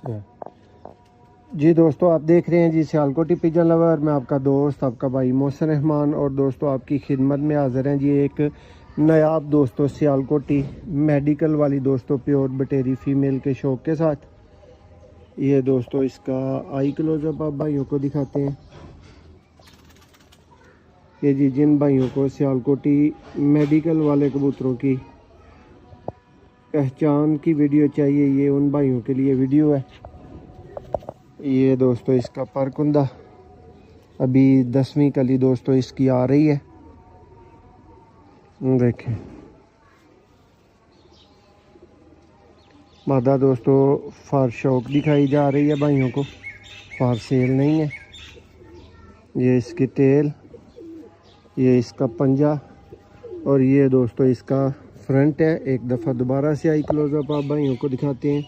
जी दोस्तों, आप देख रहे हैं जी सियालकोटी पिजन लवर। मैं आपका दोस्त, आपका भाई मोहसिन रहमान, और दोस्तों आपकी खिदमत में हाज़िर हैं जी एक नायाब दोस्तों सियालकोटी मेडिकल वाली दोस्तों प्योर बटेरी फीमेल के शौक के साथ। ये दोस्तों इसका आई क्लोजअप आप भाइयों को दिखाते हैं। ये जी जिन भाइयों को सियालकोटी मेडिकल वाले कबूतरों की पहचान की वीडियो चाहिए, ये उन भाइयों के लिए वीडियो है। ये दोस्तों इसका परकुंदा अभी 10वीं कली दोस्तों इसकी आ रही है। देखें मादा दोस्तों फार शौक दिखाई जा रही है भाइयों को, फार सेल नहीं है। ये इसकी टेल, ये इसका पंजा, और ये दोस्तों इसका फ्रंट है। एक दफ़ा दोबारा से आई क्लोजअप आप भाइयों को दिखाते हैं।